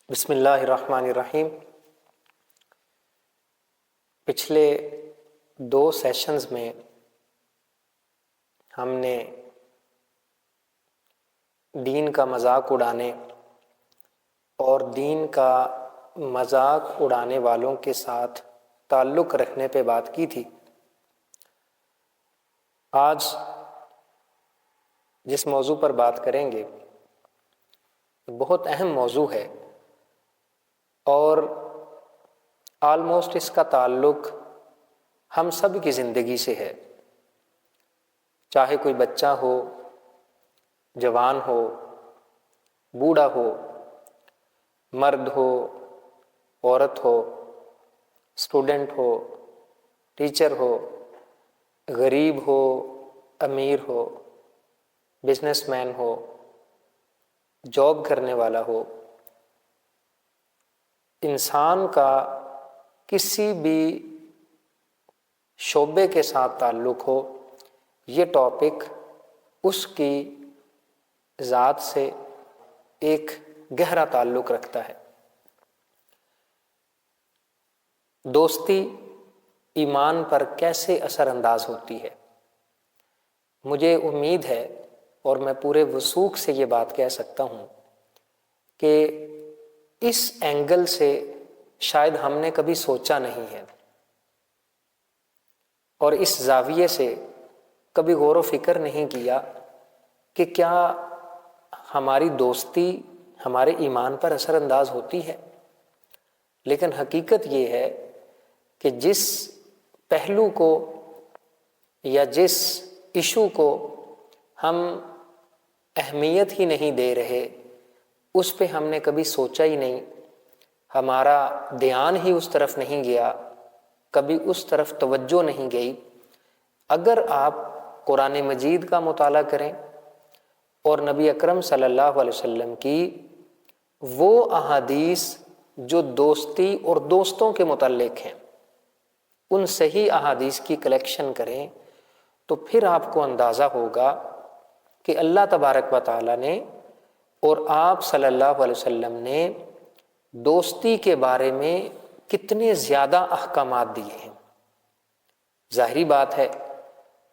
بسم اللہ الرحمن الرحیم۔ پچھلے 2 سیشنز میں ہم نے دین کا مذاق اڑانے اور دین کا مذاق اڑانے والوں کے ساتھ تعلق رکھنے پہ بات کی تھی۔ آج جس موضوع پر بات کریں گے بہت اہم موضوع ہے اور آلموسٹ اس کا تعلق ہم سب کی زندگی سے ہے، چاہے کوئی بچہ ہو، جوان ہو، بوڑھا ہو، مرد ہو، عورت ہو، اسٹوڈنٹ ہو، ٹیچر ہو، غریب ہو، امیر ہو، بزنس مین ہو، جاب کرنے والا ہو، انسان کا کسی بھی شعبے کے ساتھ تعلق ہو، یہ ٹاپک اس کی ذات سے ایک گہرا تعلق رکھتا ہے۔ دوستی ایمان پر کیسے اثر انداز ہوتی ہے؟ مجھے امید ہے اور میں پورے وثوق سے یہ بات کہہ سکتا ہوں کہ اس اینگل سے شاید ہم نے کبھی سوچا نہیں ہے اور اس زاویے سے کبھی غور و فکر نہیں کیا کہ کیا ہماری دوستی ہمارے ایمان پر اثر انداز ہوتی ہے۔ لیکن حقیقت یہ ہے کہ جس پہلو کو یا جس ایشو کو ہم اہمیت ہی نہیں دے رہے، اس پہ ہم نے کبھی سوچا ہی نہیں، ہمارا دھیان ہی اس طرف نہیں گیا، کبھی اس طرف توجہ نہیں گئی۔ اگر آپ قرآن مجید کا مطالعہ کریں اور نبی اکرم صلی اللہ علیہ وسلم کی وہ احادیث جو دوستی اور دوستوں کے متعلق ہیں، ان صحیح احادیث کی کلیکشن کریں تو پھر آپ کو اندازہ ہوگا کہ اللہ تبارک و تعالیٰ نے اور آپ صلی اللہ علیہ وسلم نے دوستی کے بارے میں کتنے زیادہ احکامات دیے ہیں۔ ظاہری بات ہے،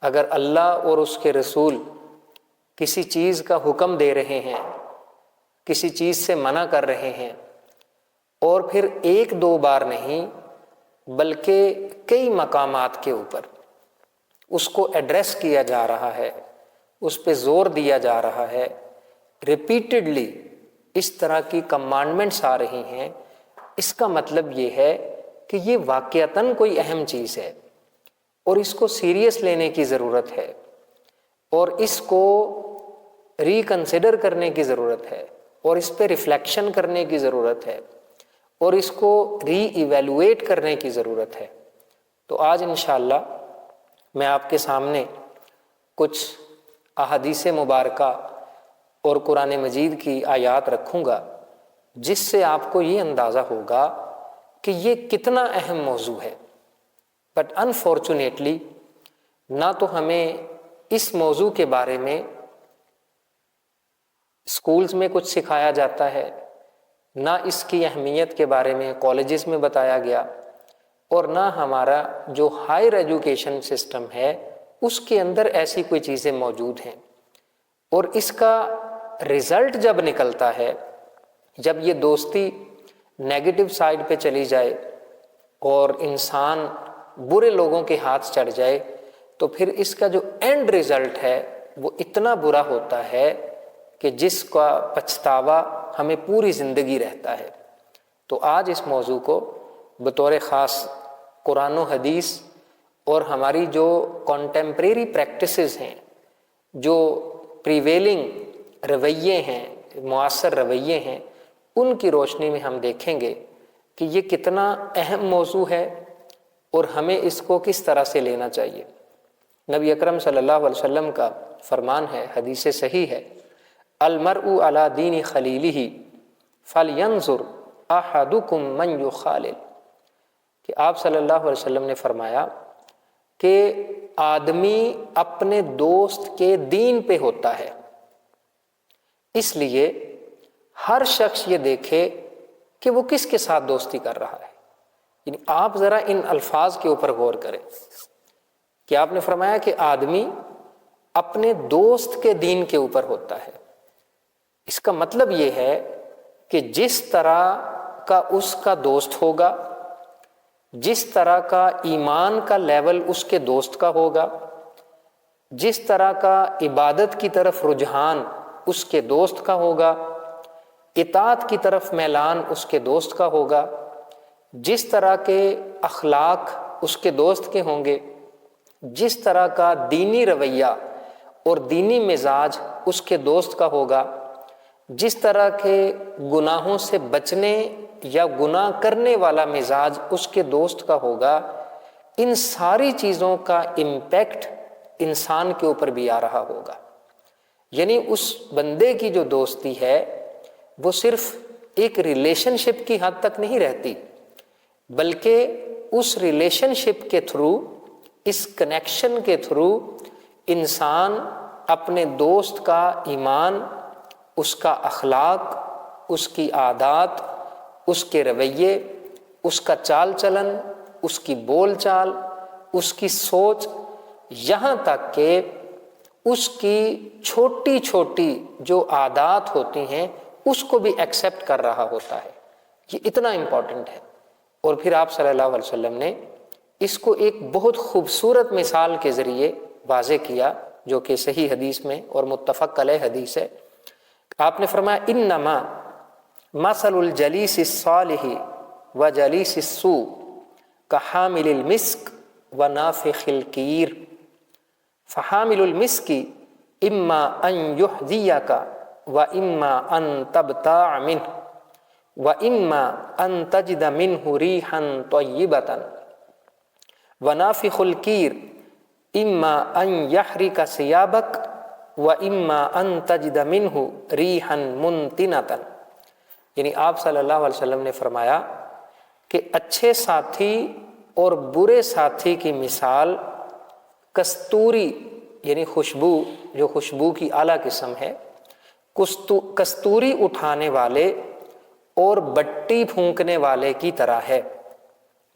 اگر اللہ اور اس کے رسول کسی چیز کا حکم دے رہے ہیں، کسی چیز سے منع کر رہے ہیں اور پھر 1-2 بار نہیں بلکہ کئی مقامات کے اوپر اس کو ایڈریس کیا جا رہا ہے، اس پہ زور دیا جا رہا ہے، ریپیٹڈلی اس طرح کی کمانڈمنٹس آ رہی ہیں، اس کا مطلب یہ ہے کہ یہ واقعتاً کوئی اہم چیز ہے اور اس کو سیریس لینے کی ضرورت ہے اور اس کو ریکنسیڈر کرنے کی ضرورت ہے اور اس پہ ریفلیکشن کرنے کی ضرورت ہے اور اس کو ری ایویلویٹ کرنے کی ضرورت ہے۔ تو آج انشاءاللہ میں آپ کے سامنے کچھ احادیث مبارکہ اور قرآن مجید کی آیات رکھوں گا جس سے آپ کو یہ اندازہ ہوگا کہ یہ کتنا اہم موضوع ہے۔ بٹ انفارچونیٹلی نہ تو ہمیں اس موضوع کے بارے میں اسکولز میں کچھ سکھایا جاتا ہے، نہ اس کی اہمیت کے بارے میں کالجز میں بتایا گیا، اور نہ ہمارا جو ہائر ایجوکیشن سسٹم ہے اس کے اندر ایسی کوئی چیزیں موجود ہیں۔ اور اس کا رزلٹ جب نکلتا ہے، جب یہ دوستی نیگیٹو سائڈ پہ چلی جائے اور انسان برے لوگوں کے ہاتھ چڑھ جائے، تو پھر اس کا جو اینڈ رزلٹ ہے وہ اتنا برا ہوتا ہے کہ جس کا پچھتاوا ہمیں پوری زندگی رہتا ہے۔ تو آج اس موضوع کو بطور خاص قرآن و حدیث اور ہماری جو کنٹمپریری پریکٹسز ہیں، جو پریویلنگ رویے ہیں، معاصر رویے ہیں، ان کی روشنی میں ہم دیکھیں گے کہ یہ کتنا اہم موضوع ہے اور ہمیں اس کو کس طرح سے لینا چاہیے۔ نبی اکرم صلی اللہ علیہ وسلم کا فرمان ہے، حدیث صحیح ہے، المرء علی دین خلیلہ فلینظر احدکم من یخالل، کہ آپ صلی اللہ علیہ وسلم نے فرمایا کہ آدمی اپنے دوست کے دین پہ ہوتا ہے، اس لیے ہر شخص یہ دیکھے کہ وہ کس کے ساتھ دوستی کر رہا ہے. یعنی آپ ذرا ان الفاظ کے اوپر غور کریں کہ آپ نے فرمایا کہ آدمی اپنے دوست کے دین کے اوپر ہوتا ہے. اس کا مطلب یہ ہے کہ جس طرح کا اس کا دوست ہوگا، جس طرح کا ایمان کا لیول اس کے دوست کا ہوگا، جس طرح کا عبادت کی طرف رجحان اس کے دوست کا ہوگا، اطاعت کی طرف میلان اس کے دوست کا ہوگا، جس طرح کے اخلاق اس کے دوست کے ہوں گے، جس طرح کا دینی رویہ اور دینی مزاج اس کے دوست کا ہوگا، جس طرح کے گناہوں سے بچنے یا گناہ کرنے والا مزاج اس کے دوست کا ہوگا، ان ساری چیزوں کا امپیکٹ انسان کے اوپر بھی آ رہا ہوگا. یعنی اس بندے کی جو دوستی ہے وہ صرف ایک ریلیشن شپ کی حد تک نہیں رہتی، بلکہ اس ریلیشن شپ کے تھرو، اس کنیکشن کے تھرو انسان اپنے دوست کا ایمان، اس کا اخلاق، اس کی عادات، اس کے رویے، اس کا چال چلن، اس کی بول چال، اس کی سوچ، یہاں تک کہ اس کی چھوٹی چھوٹی جو عادات ہوتی ہیں اس کو بھی ایکسیپٹ کر رہا ہوتا ہے. یہ اتنا امپورٹنٹ ہے. اور پھر آپ صلی اللہ علیہ وسلم نے اس کو ایک بہت خوبصورت مثال کے ذریعے واضح کیا، جو کہ صحیح حدیث میں اور متفق علیہ حدیث ہے. آپ نے فرمایا انما مثل الجلیس الصالح وجلیس السوء کحامل المسک ونافخ الکیر فحامل المسک اما ان یحذیک واما ان تبتاع منہ واما ان تجد منہ ریحا طیبۃ ونافخ الکیر اما ان یحرک ثیابک واما ان تجد منہ ریحا منتنۃ. یعنی آپ صلی اللہ علیہ وسلم نے فرمایا کہ اچھے ساتھی اور برے ساتھی کی مثال کستوری یعنی خوشبو، جو خوشبو کی اعلیٰ قسم ہے، کستوری اٹھانے والے اور بٹی پھونکنے والے کی طرح ہے.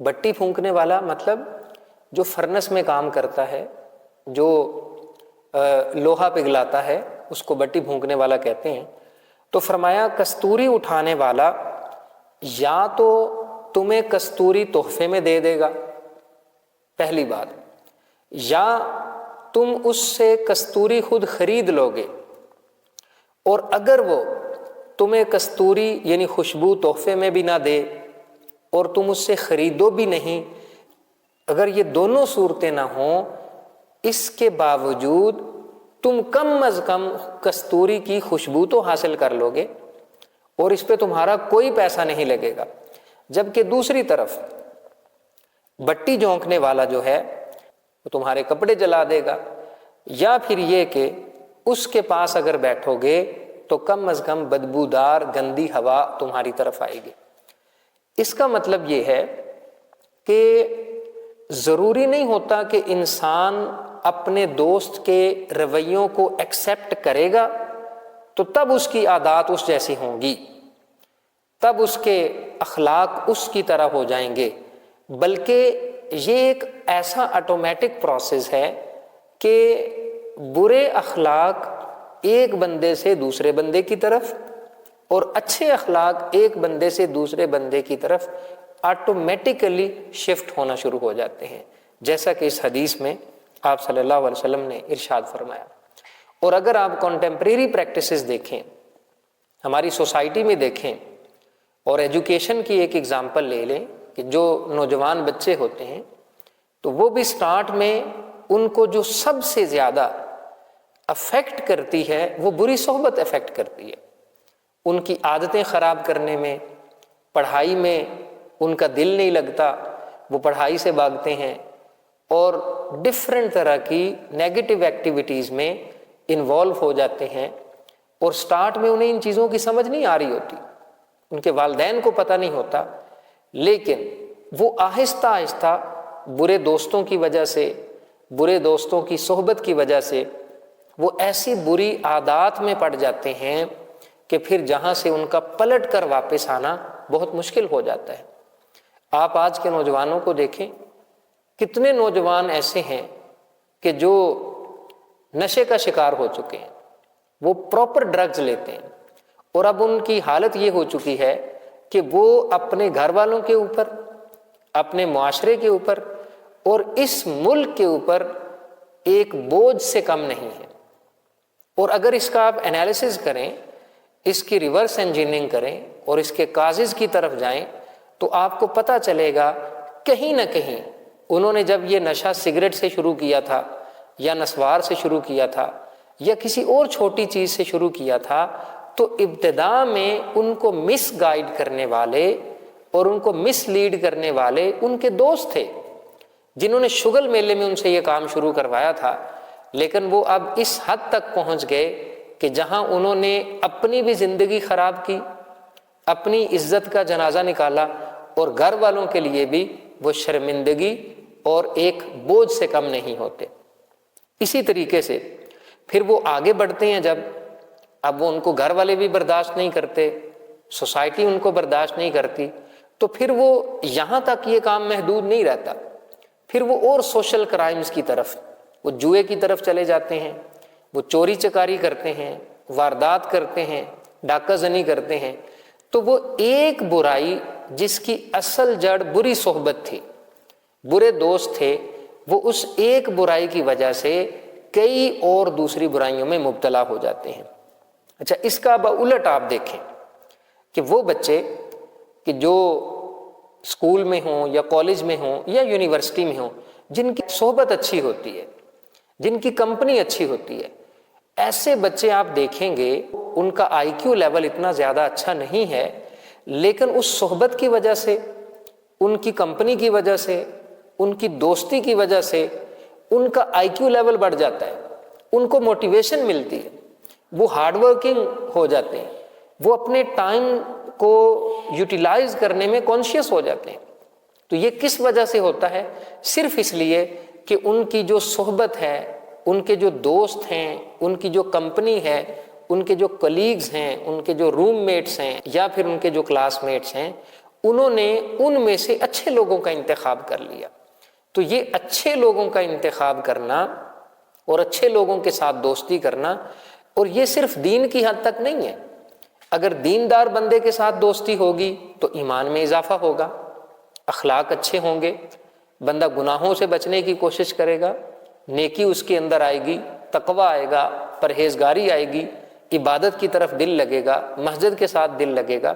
بٹی پھونکنے والا مطلب جو فرنس میں کام کرتا ہے، جو لوہا پگھلاتا ہے، اس کو بٹی پھونکنے والا کہتے ہیں. تو فرمایا کستوری اٹھانے والا یا تو تمہیں کستوری تحفے میں دے دے گا، پہلی بات، یا تم اس سے کستوری خود خرید لو گے. اور اگر وہ تمہیں کستوری یعنی خوشبو تحفے میں بھی نہ دے اور تم اس سے خریدو بھی نہیں، اگر یہ دونوں صورتیں نہ ہوں، اس کے باوجود تم کم از کم کستوری کی خوشبو تو حاصل کر لو گے اور اس پہ تمہارا کوئی پیسہ نہیں لگے گا. جبکہ دوسری طرف بٹی جھونکنے والا جو ہے وہ تمہارے کپڑے جلا دے گا، یا پھر یہ کہ اس کے پاس اگر بیٹھو گے تو کم از کم بدبودار گندی ہوا تمہاری طرف آئے گی. اس کا مطلب یہ ہے کہ ضروری نہیں ہوتا کہ انسان اپنے دوست کے رویوں کو ایکسیپٹ کرے گا تو تب اس کی عادات اس جیسی ہوں گی، تب اس کے اخلاق اس کی طرح ہو جائیں گے، بلکہ یہ ایک ایسا آٹومیٹک پروسیس ہے کہ برے اخلاق ایک بندے سے دوسرے بندے کی طرف اور اچھے اخلاق ایک بندے سے دوسرے بندے کی طرف آٹومیٹیکلی شفٹ ہونا شروع ہو جاتے ہیں، جیسا کہ اس حدیث میں آپ صلی اللہ علیہ وسلم نے ارشاد فرمایا. اور اگر آپ کنٹمپریری پریکٹسز دیکھیں، ہماری سوسائٹی میں دیکھیں، اور ایجوکیشن کی ایک ایگزامپل لے لیں کہ جو نوجوان بچے ہوتے ہیں تو وہ بھی سٹارٹ میں ان کو جو سب سے زیادہ افیکٹ کرتی ہے وہ بری صحبت افیکٹ کرتی ہے. ان کی عادتیں خراب کرنے میں، پڑھائی میں ان کا دل نہیں لگتا، وہ پڑھائی سے بھاگتے ہیں اور ڈفرینٹ طرح کی نیگیٹو ایکٹیویٹیز میں انوالو ہو جاتے ہیں. اور سٹارٹ میں انہیں ان چیزوں کی سمجھ نہیں آ رہی ہوتی، ان کے والدین کو پتہ نہیں ہوتا، لیکن وہ آہستہ آہستہ برے دوستوں کی وجہ سے، برے دوستوں کی صحبت کی وجہ سے وہ ایسی بری عادات میں پڑ جاتے ہیں کہ پھر جہاں سے ان کا پلٹ کر واپس آنا بہت مشکل ہو جاتا ہے۔ آپ آج کے نوجوانوں کو دیکھیں، کتنے نوجوان ایسے ہیں کہ جو نشے کا شکار ہو چکے ہیں، وہ پراپر ڈرگز لیتے ہیں، اور اب ان کی حالت یہ ہو چکی ہے کہ وہ اپنے گھر والوں کے اوپر، اپنے معاشرے کے اوپر اور اس ملک کے اوپر ایک بوجھ سے کم نہیں ہے۔ اور اگر اس کا آپ انالیسز کریں، اس کی ریورس انجینئرنگ کریں اور اس کے کازز کی طرف جائیں، تو آپ کو پتہ چلے گا کہیں نہ کہیں انہوں نے جب یہ نشہ سگریٹ سے شروع کیا تھا یا نسوار سے شروع کیا تھا یا کسی اور چھوٹی چیز سے شروع کیا تھا، تو ابتدا میں ان کو مس گائیڈ کرنے والے اور ان کو مس لیڈ کرنے والے ان کے دوست تھے، جنہوں نے شگل میلے میں ان سے یہ کام شروع کروایا تھا۔ لیکن وہ اب اس حد تک پہنچ گئے کہ جہاں انہوں نے اپنی بھی زندگی خراب کی، اپنی عزت کا جنازہ نکالا، اور گھر والوں کے لیے بھی وہ شرمندگی اور ایک بوجھ سے کم نہیں ہوتے۔ اسی طریقے سے پھر وہ آگے بڑھتے ہیں، جب اب وہ ان کو گھر والے بھی برداشت نہیں کرتے، سوسائٹی ان کو برداشت نہیں کرتی، تو پھر وہ یہاں تک یہ کام محدود نہیں رہتا، پھر وہ اور سوشل کرائمز کی طرف، وہ جوئے کی طرف چلے جاتے ہیں، وہ چوری چکاری کرتے ہیں، واردات کرتے ہیں، ڈاکہ زنی کرتے ہیں۔ تو وہ ایک برائی جس کی اصل جڑ بری صحبت تھی، برے دوست تھے، وہ اس ایک برائی کی وجہ سے کئی اور دوسری برائیوں میں مبتلا ہو جاتے ہیں۔ اچھا، اس کا بالٹ آپ دیکھیں کہ وہ بچے کہ جو اسکول میں ہوں یا کالج میں ہوں یا یونیورسٹی میں ہوں، جن کی صحبت اچھی ہوتی ہے، جن کی کمپنی اچھی ہوتی ہے، ایسے بچے آپ دیکھیں گے ان کا آئی کیو لیول اتنا زیادہ اچھا نہیں ہے، لیکن اس صحبت کی وجہ سے، ان کی کمپنی کی وجہ سے، ان کی دوستی کی وجہ سے ان کا آئی کیو لیول بڑھ جاتا ہے، ان کو موٹیویشن ملتی ہے، وہ ہارڈ ورکنگ ہو جاتے ہیں، وہ اپنے ٹائم کو یوٹیلائز کرنے میں کانشیس ہو جاتے ہیں۔ تو یہ کس وجہ سے ہوتا ہے؟ صرف اس لیے کہ ان کی جو صحبت ہے، ان کے جو دوست ہیں، ان کی جو کمپنی ہے، ان کے جو کلیگز ہیں، ان کے جو روم میٹس ہیں یا پھر ان کے جو کلاس میٹس ہیں، انہوں نے ان میں سے اچھے لوگوں کا انتخاب کر لیا۔ تو یہ اچھے لوگوں کا انتخاب کرنا اور اچھے لوگوں کے ساتھ دوستی کرنا، اور یہ صرف دین کی حد تک نہیں ہے۔ اگر دیندار بندے کے ساتھ دوستی ہوگی تو ایمان میں اضافہ ہوگا، اخلاق اچھے ہوں گے، بندہ گناہوں سے بچنے کی کوشش کرے گا، نیکی اس کے اندر آئے گی، تقوی آئے گا، پرہیزگاری آئے گی، عبادت کی طرف دل لگے گا، مسجد کے ساتھ دل لگے گا،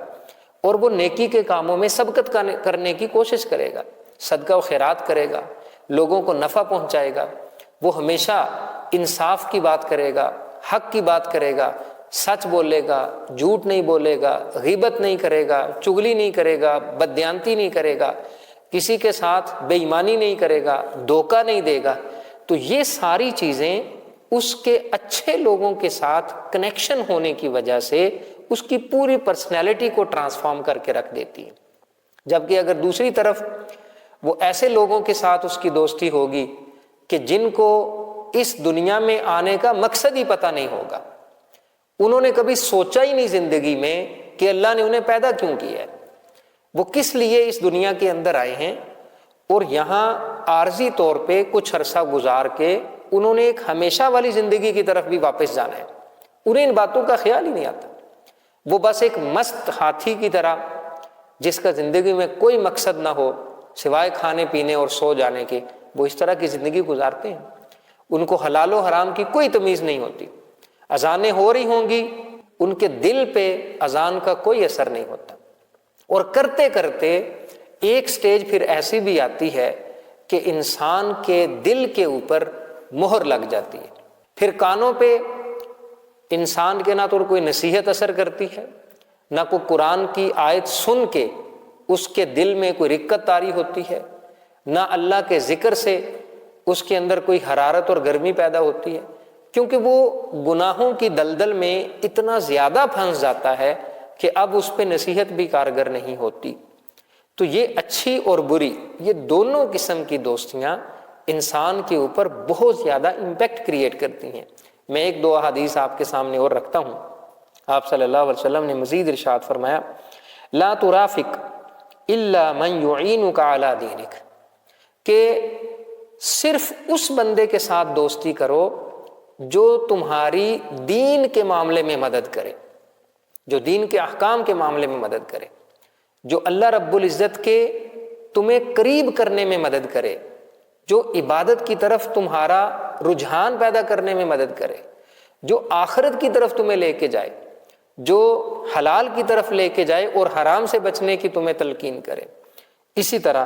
اور وہ نیکی کے کاموں میں سبقت کرنے کی کوشش کرے گا، صدقہ و خیرات کرے گا، لوگوں کو نفع پہنچائے گا، وہ ہمیشہ انصاف کی بات کرے گا، حق کی بات کرے گا، سچ بولے گا، جھوٹ نہیں بولے گا، غیبت نہیں کرے گا، چغلی نہیں کرے گا، بددیانتی نہیں کرے گا، کسی کے ساتھ بے ایمانی نہیں کرے گا، دھوکہ نہیں دے گا۔ تو یہ ساری چیزیں اس کے اچھے لوگوں کے ساتھ کنیکشن ہونے کی وجہ سے اس کی پوری پرسنالٹی کو ٹرانسفارم کر کے رکھ دیتی ہے۔ جبکہ اگر دوسری طرف وہ ایسے لوگوں کے ساتھ اس کی دوستی ہوگی کہ جن کو اس دنیا میں آنے کا مقصد ہی پتہ نہیں ہوگا، انہوں نے کبھی سوچا ہی نہیں زندگی میں کہ اللہ نے انہیں پیدا کیوں کیا ہے، وہ کس لیے اس دنیا کے اندر آئے ہیں، اور یہاں عارضی طور پہ کچھ عرصہ گزار کے انہوں نے ایک ہمیشہ والی زندگی کی طرف بھی واپس جانا ہے، انہیں ان باتوں کا خیال ہی نہیں آتا۔ وہ بس ایک مست ہاتھی کی طرح جس کا زندگی میں کوئی مقصد نہ ہو سوائے کھانے پینے اور سو جانے کے، وہ اس طرح کی زندگی گزارتے ہیں۔ ان کو حلال و حرام کی کوئی تمیز نہیں ہوتی، اذانیں ہو رہی ہوں گی، ان کے دل پہ اذان کا کوئی اثر نہیں ہوتا، اور کرتے کرتے ایک سٹیج پھر ایسی بھی آتی ہے کہ انسان کے دل کے اوپر مہر لگ جاتی ہے، پھر کانوں پہ انسان کے نہ تو کوئی نصیحت اثر کرتی ہے، نہ کوئی قرآن کی آیت سن کے اس کے دل میں کوئی رقت طاری ہوتی ہے، نہ اللہ کے ذکر سے اس کے اندر کوئی حرارت اور گرمی پیدا ہوتی ہے، کیونکہ وہ گناہوں کی دلدل میں اتنا زیادہ پھنس جاتا ہے کہ اب اس پہ نصیحت بھی کارگر نہیں ہوتی۔ تو یہ اچھی اور بری، یہ دونوں قسم کی دوستیاں انسان کے اوپر بہت زیادہ امپیکٹ کریٹ کرتی ہیں۔ میں ایک دو احادیث آپ کے سامنے اور رکھتا ہوں۔ آپ صلی اللہ علیہ وسلم نے مزید ارشاد فرمایا، لا ترافق الا من يعینک علی دینک، کہ صرف اس بندے کے ساتھ دوستی کرو جو تمہاری دین کے معاملے میں مدد کرے، جو دین کے احکام کے معاملے میں مدد کرے، جو اللہ رب العزت کے تمہیں قریب کرنے میں مدد کرے، جو عبادت کی طرف تمہارا رجحان پیدا کرنے میں مدد کرے، جو آخرت کی طرف تمہیں لے کے جائے، جو حلال کی طرف لے کے جائے اور حرام سے بچنے کی تمہیں تلقین کرے۔ اسی طرح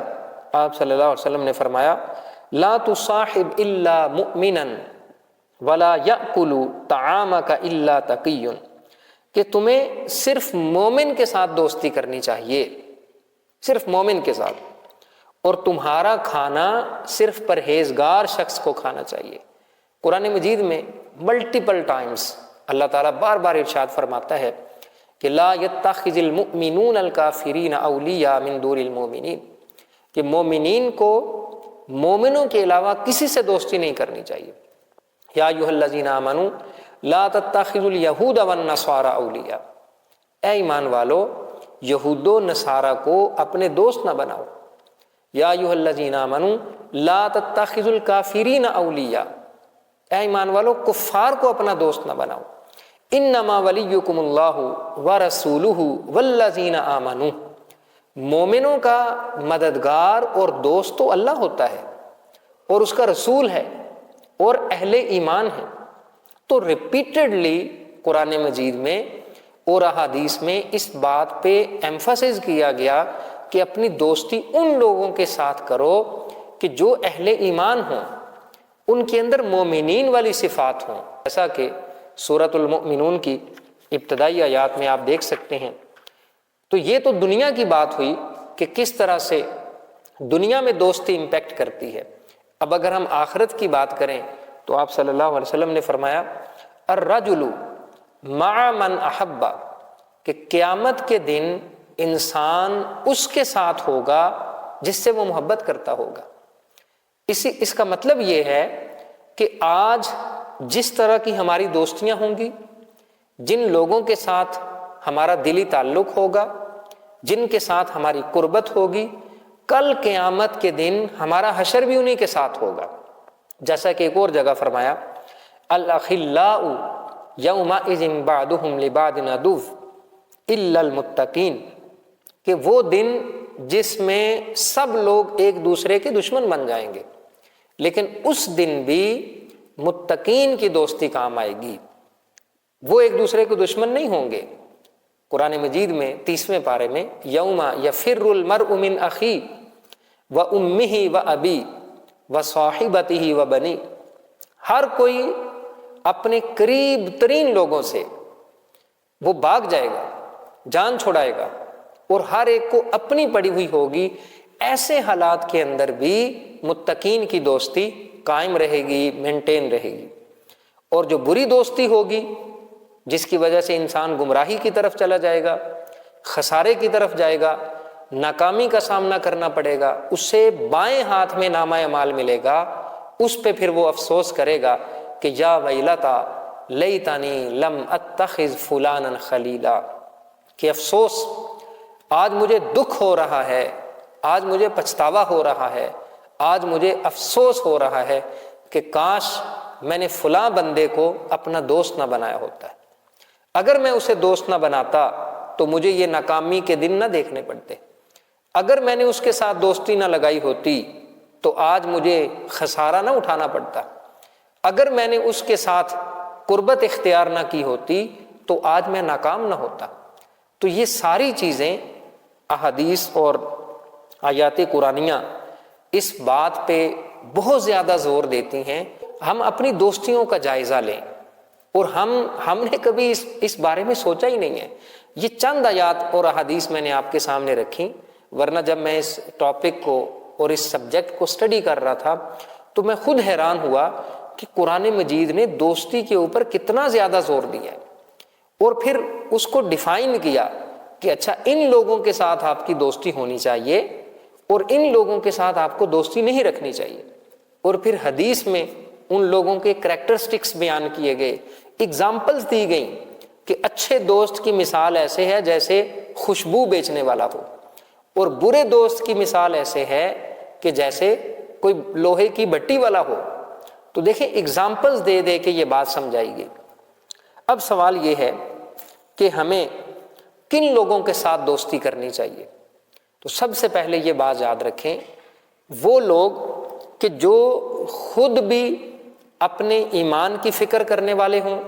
آپ صلی اللہ علیہ وسلم نے فرمایا لا تصاحب الا مؤمنا ولا یأکل طعامک الا تقی، کہ تمہیں صرف مومن کے ساتھ دوستی کرنی چاہیے، صرف مومن کے ساتھ، اور تمہارا کھانا صرف پرہیزگار شخص کو کھانا چاہیے۔ قرآن مجید میں ملٹیپل ٹائمز اللہ تعالیٰ بار بار ارشاد فرماتا ہے کہ لا يتخذ المؤمنون الکافرین اولیاء من دون المؤمنین، کہ مومنین کو مومنوں کے علاوہ کسی سے دوستی نہیں کرنی چاہیے۔ یا ایھا الذین آمنوا لا تتخذوا اليہود والنصارى اولیاء، اے ایمان والو یہود و نصارہ کو اپنے دوست نہ بناؤ۔ یا ایھا الذین آمنوا لا تتخذوا الکافرین اولیاء، اے ایمان والو کفار کو اپنا دوست نہ بناؤ۔ انما ولیکم اللہ ورسولہ والذین آمنوا، مومنوں کا مددگار اور دوست تو اللہ ہوتا ہے اور اس کا رسول ہے اور اہل ایمان ہے۔ تو ریپیٹڈلی قرآن مجید میں اور احادیث میں اس بات پہ ایمفسائز کیا گیا کہ اپنی دوستی ان لوگوں کے ساتھ کرو کہ جو اہل ایمان ہوں، ان کے اندر مومنین والی صفات ہوں، جیسا کہ سورۃ المؤمنون کی ابتدائی آیات میں آپ دیکھ سکتے ہیں۔ تو یہ تو دنیا کی بات ہوئی کہ کس طرح سے دنیا میں دوستی امپیکٹ کرتی ہے۔ اب اگر ہم آخرت کی بات کریں تو آپ صلی اللہ علیہ وسلم نے فرمایا الرجل مع من احب، کہ قیامت کے دن انسان اس کے ساتھ ہوگا جس سے وہ محبت کرتا ہوگا۔ اس کا مطلب یہ ہے کہ آج جس طرح کی ہماری دوستیاں ہوں گی، جن لوگوں کے ساتھ ہمارا دلی تعلق ہوگا، جن کے ساتھ ہماری قربت ہوگی، کل قیامت کے دن ہمارا حشر بھی انہی کے ساتھ ہوگا۔ جیسا کہ ایک اور جگہ فرمایا الاخلاء یومئذ بعضهم لبعض عدو الا المتقین، کہ وہ دن جس میں سب لوگ ایک دوسرے کے دشمن بن جائیں گے، لیکن اس دن بھی متقین کی دوستی کام آئے گی، وہ ایک دوسرے کے دشمن نہیں ہوں گے۔ قرآن مجید میں 30ویں پارے میں یوم یفر المرء من اخی و امہ و ابی و صاحبتہ و بنی، ہر کوئی اپنے قریب ترین لوگوں سے وہ بھاگ جائے گا، جان چھڑائے گا، اور ہر ایک کو اپنی پڑی ہوئی ہوگی۔ ایسے حالات کے اندر بھی متقین کی دوستی قائم رہے گی، مینٹین رہے گی۔ اور جو بری دوستی ہوگی جس کی وجہ سے انسان گمراہی کی طرف چلا جائے گا، خسارے کی طرف جائے گا، ناکامی کا سامنا کرنا پڑے گا، اس سے بائیں ہاتھ میں نامہ اعمال ملے گا، اس پہ پھر وہ افسوس کرے گا کہ یا ویلتا لیتنی لم اتخذ فلانا خلیلا، کہ افسوس، آج مجھے دکھ ہو رہا ہے، آج مجھے پچھتاوا ہو رہا ہے، آج مجھے افسوس ہو رہا ہے کہ کاش میں نے فلاں بندے کو اپنا دوست نہ بنایا ہوتا ہے۔ اگر میں اسے دوست نہ بناتا تو مجھے یہ ناکامی کے دن نہ دیکھنے پڑتے، اگر میں نے اس کے ساتھ دوستی نہ لگائی ہوتی تو آج مجھے خسارہ نہ اٹھانا پڑتا، اگر میں نے اس کے ساتھ قربت اختیار نہ کی ہوتی تو آج میں ناکام نہ ہوتا۔ تو یہ ساری چیزیں احادیث اور آیات قرآنیہ اس بات پہ بہت زیادہ زور دیتی ہیں ہم اپنی دوستیوں کا جائزہ لیں، اور ہم نے کبھی اس بارے میں سوچا ہی نہیں ہے۔ یہ چند آیات اور احادیث میں نے آپ کے سامنے رکھی، ورنہ جب میں اس ٹاپک کو اور اس سبجیکٹ کو اسٹڈی کر رہا تھا تو میں خود حیران ہوا کہ قرآن مجید نے دوستی کے اوپر کتنا زیادہ زور دیا ہے، اور پھر اس کو ڈیفائن کیا کہ اچھا ان لوگوں کے ساتھ آپ کی دوستی ہونی چاہیے اور ان لوگوں کے ساتھ آپ کو دوستی نہیں رکھنی چاہیے، اور پھر حدیث میں ان لوگوں کے کریکٹرسٹکس بیان کیے گئے، اگزامپلز دی گئیں کہ اچھے دوست کی مثال ایسے ہے جیسے خوشبو بیچنے والا ہو، اور برے دوست کی مثال ایسے ہے کہ جیسے کوئی لوہے کی بٹی والا ہو۔ تو دیکھیں اگزامپلز دے دے کے یہ بات سمجھائی گئی۔ اب سوال یہ ہے کہ ہمیں کن لوگوں کے ساتھ دوستی کرنی چاہیے؟ تو سب سے پہلے یہ بات یاد رکھیں، وہ لوگ کہ جو خود بھی اپنے ایمان کی فکر کرنے والے ہوں،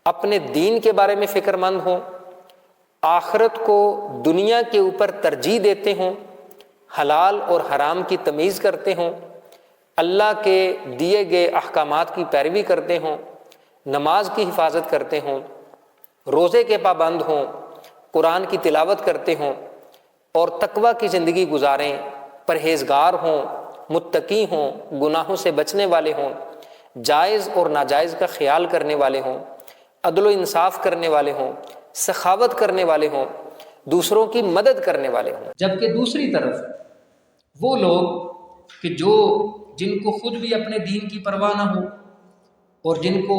اپنے دین کے بارے میں فکر مند ہوں، آخرت کو دنیا کے اوپر ترجیح دیتے ہوں، حلال اور حرام کی تمیز کرتے ہوں، اللہ کے دیے گئے احکامات کی پیروی کرتے ہوں، نماز کی حفاظت کرتے ہوں، روزے کے پابند ہوں، قرآن کی تلاوت کرتے ہوں اور تقوی کی زندگی گزاریں، پرہیزگار ہوں، متقی ہوں، گناہوں سے بچنے والے ہوں، جائز اور ناجائز کا خیال کرنے والے ہوں، عدل و انصاف کرنے والے ہوں، سخاوت کرنے والے ہوں، دوسروں کی مدد کرنے والے ہوں۔ جبکہ دوسری طرف وہ لوگ کہ جن کو خود بھی اپنے دین کی پرواہ نہ ہو اور جن کو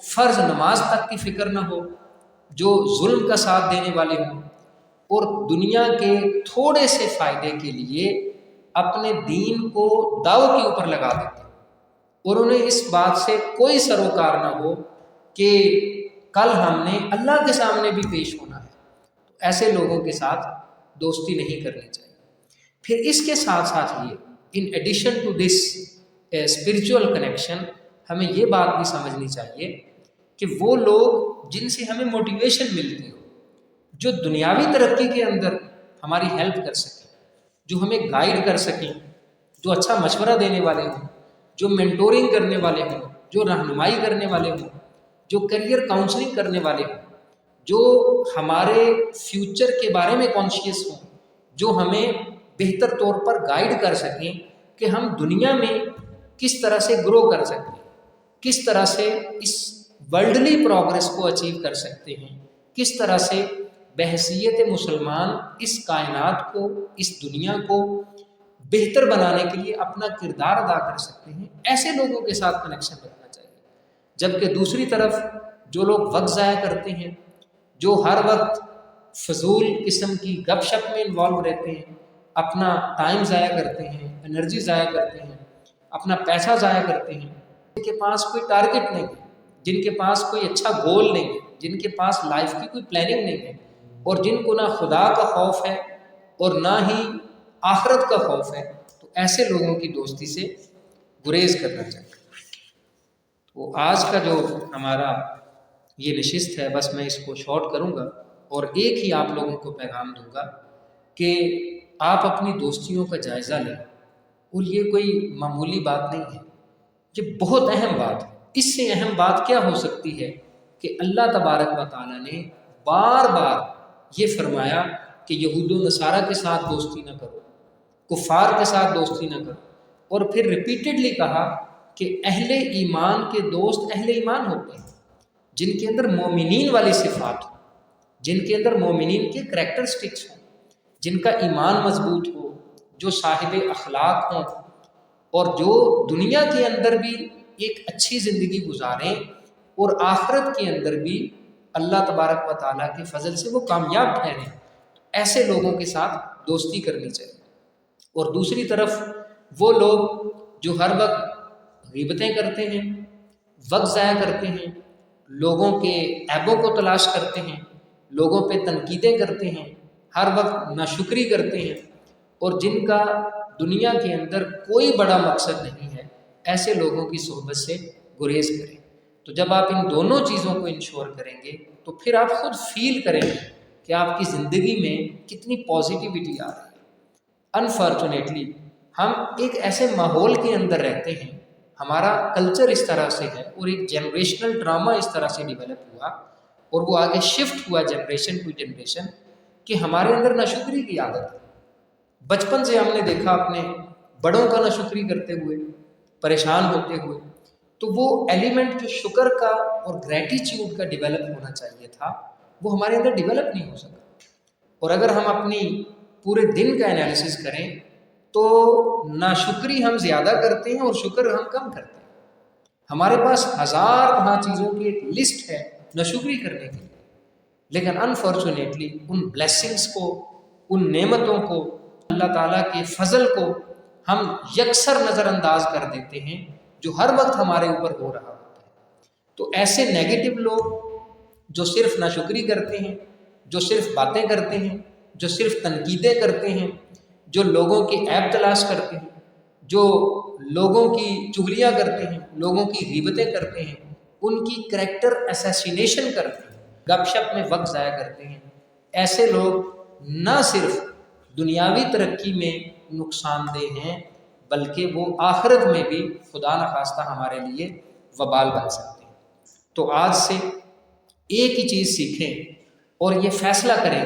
فرض نماز تک کی فکر نہ ہو، جو ظلم کا ساتھ دینے والے ہوں اور دنیا کے تھوڑے سے فائدے کے لیے اپنے دین کو داؤ کے اوپر لگا دیتے ہیں، اور انہیں اس بات سے کوئی سروکار نہ ہو کہ کل ہم نے اللہ کے سامنے بھی پیش ہونا ہے، تو ایسے لوگوں کے ساتھ دوستی نہیں کرنی چاہیے۔ پھر اس کے ساتھ ساتھ یہ in addition to this spiritual connection ہمیں یہ بات بھی سمجھنی چاہیے کہ وہ لوگ جن سے ہمیں موٹیویشن ملتی ہو، جو دنیاوی ترقی کے اندر ہماری ہیلپ کر سکیں، جو ہمیں گائیڈ کر سکیں، جو اچھا مشورہ دینے والے ہوں، جو مینٹورنگ کرنے والے ہوں، جو رہنمائی کرنے والے ہوں، جو کیریئر کاؤنسلنگ کرنے والے ہوں، جو ہمارے فیوچر کے بارے میں کانشیس ہوں، جو ہمیں بہتر طور پر گائیڈ کر سکیں کہ ہم دنیا میں کس طرح سے گرو کر سکتے ہیں، کس طرح سے اس ورلڈلی پروگرس کو اچیو کر سکتے ہیں، کس طرح سے بحیثیت مسلمان اس کائنات کو، اس دنیا کو بہتر بنانے کے لیے اپنا کردار ادا کر سکتے ہیں، ایسے لوگوں کے ساتھ کنیکشن رکھنا چاہیے۔ جبکہ دوسری طرف جو لوگ وقت ضائع کرتے ہیں، جو ہر وقت فضول قسم کی گپ شپ میں انوالو رہتے ہیں، اپنا ٹائم ضائع کرتے ہیں، انرجی ضائع کرتے ہیں، اپنا پیسہ ضائع کرتے ہیں، جن کے پاس کوئی ٹارگٹ نہیں ہے، جن کے پاس کوئی اچھا گول نہیں ہے، جن کے پاس لائف کی کوئی پلاننگ نہیں ہے، اور جن کو نہ خدا کا خوف ہے اور نہ ہی آخرت کا خوف ہے، تو ایسے لوگوں کی دوستی سے گریز کرنا چاہیے۔ تو آج کا جو ہمارا یہ نشست ہے، بس میں اس کو شارٹ کروں گا اور ایک ہی آپ لوگوں کو پیغام دوں گا کہ آپ اپنی دوستیوں کا جائزہ لیں، اور یہ کوئی معمولی بات نہیں ہے، یہ بہت اہم بات ہے۔ اس سے اہم بات کیا ہو سکتی ہے کہ اللہ تبارک و تعالیٰ نے بار بار یہ فرمایا کہ یہود و نصارہ کے ساتھ دوستی نہ کرو، کفار کے ساتھ دوستی نہ کرو، اور پھر ریپیٹڈلی کہا کہ اہل ایمان کے دوست اہل ایمان ہوتے ہیں، جن کے اندر مومنین والی صفات ہوں، جن کے اندر مومنین کے کریکٹرسٹکس ہوں، جن کا ایمان مضبوط ہو، جو صاحب اخلاق ہوں، اور جو دنیا کے اندر بھی ایک اچھی زندگی گزاریں اور آخرت کے اندر بھی اللہ تبارک و تعالیٰ کے فضل سے وہ کامیاب ٹھہریں، ایسے لوگوں کے ساتھ دوستی کرنی چاہیے۔ اور دوسری طرف وہ لوگ جو ہر وقت غیبتیں کرتے ہیں، وقت ضائع کرتے ہیں، لوگوں کے عیبوں کو تلاش کرتے ہیں، لوگوں پہ تنقیدیں کرتے ہیں، ہر وقت ناشکری کرتے ہیں، اور جن کا دنیا کے اندر کوئی بڑا مقصد نہیں ہے، ایسے لوگوں کی صحبت سے گریز کریں۔ تو جب آپ ان دونوں چیزوں کو انشور کریں گے تو پھر آپ خود فیل کریں گے کہ آپ کی زندگی میں کتنی پازیٹیوٹی آ رہی ہے۔ انفارچونیٹلی ہم ایک ایسے ماحول کے اندر رہتے ہیں، ہمارا کلچر اس طرح سے ہے اور ایک جنریشنل ڈرامہ اس طرح سے ڈیولپ ہوا اور وہ آگے شفٹ ہوا جنریشن ٹو جنریشن کہ ہمارے اندر ناشکری کی عادت ہے۔ بچپن سے ہم نے دیکھا اپنے بڑوں کا ناشکری کرتے ہوئے، پریشان ہوتے ہوئے، تو وہ ایلیمنٹ جو شکر کا اور گریٹیچیوڈ کا ڈیولپ ہونا چاہیے تھا، وہ ہمارے اندر ڈیولپ نہیں ہو سکا۔ اور اگر ہم اپنی پورے دن کا انالیسس کریں تو ناشکری ہم زیادہ کرتے ہیں اور شکر ہم کم کرتے ہیں۔ ہمارے پاس ہزار وہاں چیزوں کی ایک لسٹ ہے ناشکری کرنے کے لیے، لیکن انفارچونیٹلی ان بلیسنگز کو، ان نعمتوں کو، اللہ تعالیٰ کے فضل کو ہم یکسر نظر انداز کر دیتے ہیں جو ہر وقت ہمارے اوپر ہو رہا ہوتا ہے۔ تو ایسے نیگیٹو لوگ جو صرف ناشکری کرتے ہیں، جو صرف باتیں کرتے ہیں، جو صرف تنقیدیں کرتے ہیں، جو لوگوں کی عیب تلاش کرتے ہیں، جو لوگوں کی چغلیاں کرتے ہیں، لوگوں کی غیبتیں کرتے ہیں، ان کی کریکٹر اسیسینیشن کرتے ہیں، گپ شپ میں وقت ضائع کرتے ہیں، ایسے لوگ نہ صرف دنیاوی ترقی میں نقصان دہ ہیں بلکہ وہ آخرت میں بھی خدا نخواستہ ہمارے لیے وبال بن سکتے ہیں۔ تو آج سے ایک ہی چیز سیکھیں اور یہ فیصلہ کریں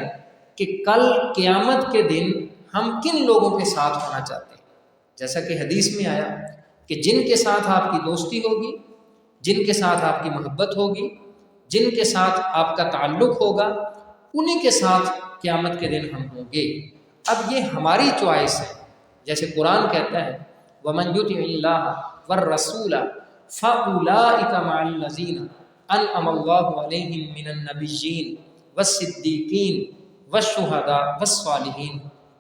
کہ کل قیامت کے دن ہم کن لوگوں کے ساتھ ہونا چاہتے ہیں۔ جیسا کہ حدیث میں آیا کہ جن کے ساتھ آپ کی دوستی ہوگی، جن کے ساتھ آپ کی محبت ہوگی، جن کے ساتھ آپ کا تعلق ہوگا، انہی کے ساتھ قیامت کے دن ہم ہوں گے۔ اب یہ ہماری چوائس ہے، جیسے قرآن کہتا ہے وَمَن يُطِعِ اللَّهَ وَالرَّسُولَ فَأُولَٰئِكَ مَعَ الَّذِينَ أَنْعَمَ اللَّهُ عَلَيْهِم مِّنَ النَّبِيِّينَ وَالصِّدِّيقِينَ وَالشُّهَدَاءِ وَالصَّالِحِينَ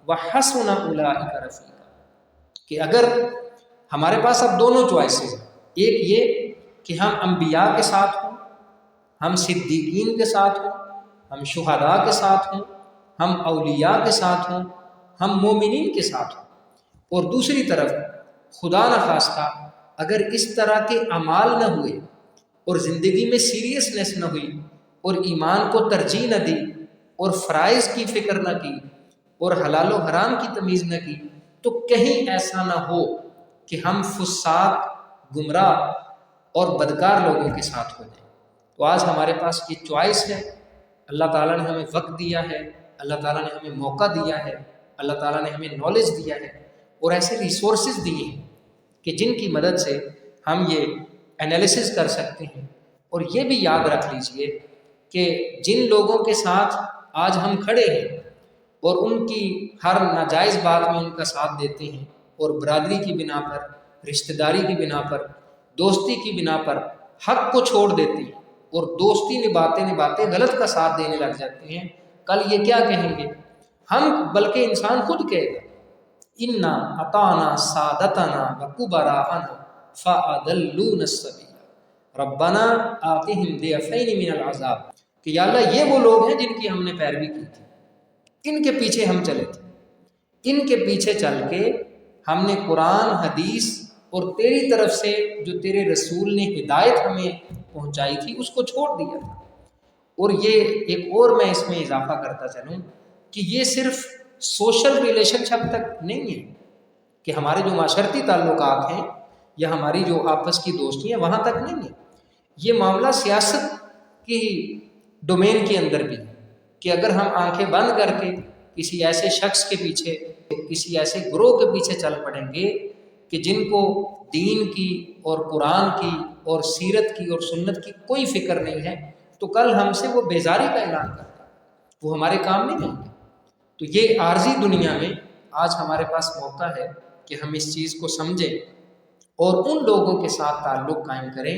وَحَسُنَ أُولَٰئِكَ رَفِیقًا۔ کہ اگر ہمارے پاس اب دونوں چوائسیز ہیں، ایک یہ کہ ہم انبیاء کے ساتھ ہوں، ہم صدیقین کے ساتھ ہوں، ہم شہداء کے ساتھ ہوں، ہم اولیاء کے ساتھ ہوں، ہم مومنین کے ساتھ ہوں، اور دوسری طرف خدا نخواستہ اگر اس طرح کے اعمال نہ ہوئے اور زندگی میں سیریسنس نہ ہوئی اور ایمان کو ترجیح نہ دی اور فرائض کی فکر نہ کی اور حلال و حرام کی تمیز نہ کی، تو کہیں ایسا نہ ہو کہ ہم فساق، گمراہ اور بدکار لوگوں کے ساتھ ہو جائیں۔ تو آج ہمارے پاس یہ چوائس ہے، اللہ تعالیٰ نے ہمیں وقت دیا ہے، اللہ تعالیٰ نے ہمیں موقع دیا ہے، اللہ تعالیٰ نے ہمیں نالج دیا ہے اور ایسے ریسورسز دیے ہیں کہ جن کی مدد سے ہم یہ انالیسس کر سکتے ہیں۔ اور یہ بھی یاد رکھ لیجئے کہ جن لوگوں کے ساتھ آج ہم کھڑے ہیں اور ان کی ہر ناجائز بات میں ان کا ساتھ دیتے ہیں اور برادری کی بنا پر، رشتہ داری کی بنا پر، دوستی کی بنا پر حق کو چھوڑ دیتے ہیں اور دوستی نبھاتے غلط کا ساتھ دینے لگ جاتے ہیں، کل یہ کیا کہیں گے؟ ہم بلکہ انسان خود کہے گا انا اطعنا سادتنا وکبراءنا فاضلونا السبیل ربنا آتهم ضعفین من العذاب، کہ یا اللہ یہ وہ لوگ ہیں جن کی ہم نے پیروی کی تھی، ان کے پیچھے ہم چلے تھے، ان کے پیچھے چل کے ہم نے قرآن، حدیث اور تیری طرف سے جو تیرے رسول نے ہدایت ہمیں پہنچائی تھی اس کو چھوڑ دیا تھا۔ اور یہ ایک اور میں اس میں اضافہ کرتا چلوں کہ یہ صرف سوشل ریلیشن شپ تک نہیں ہے کہ ہمارے جو معاشرتی تعلقات ہیں یا ہماری جو آپس کی دوستی ہیں وہاں تک نہیں ہے، یہ معاملہ سیاست کی ڈومین کے اندر بھی ہے کہ اگر ہم آنکھیں بند کر کے کسی ایسے شخص کے پیچھے، کسی ایسے گروہ کے پیچھے چل پڑیں گے کہ جن کو دین کی اور قرآن کی اور سیرت کی اور سنت کی کوئی فکر نہیں ہے، تو کل ہم سے وہ بیزاری کا اعلان کرتا ہے، وہ ہمارے کام نہیں آئیں گے۔ تو یہ عارضی دنیا میں آج ہمارے پاس موقع ہے کہ ہم اس چیز کو سمجھیں اور ان لوگوں کے ساتھ تعلق قائم کریں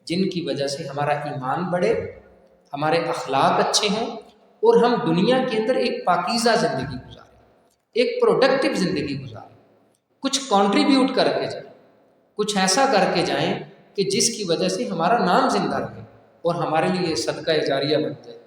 جن کی وجہ سے ہمارا ایمان بڑھے، ہمارے اخلاق اچھے ہوں اور ہم دنیا کے اندر ایک پاکیزہ زندگی گزاریں، ایک پروڈکٹیو زندگی گزاریں، کچھ کنٹریبیوٹ کر کے جائیں، کچھ ایسا کر کے جائیں کہ جس کی وجہ سے ہمارا نام زندہ رہے اور ہمارے لیے صدقہ جاریہ بن جائے۔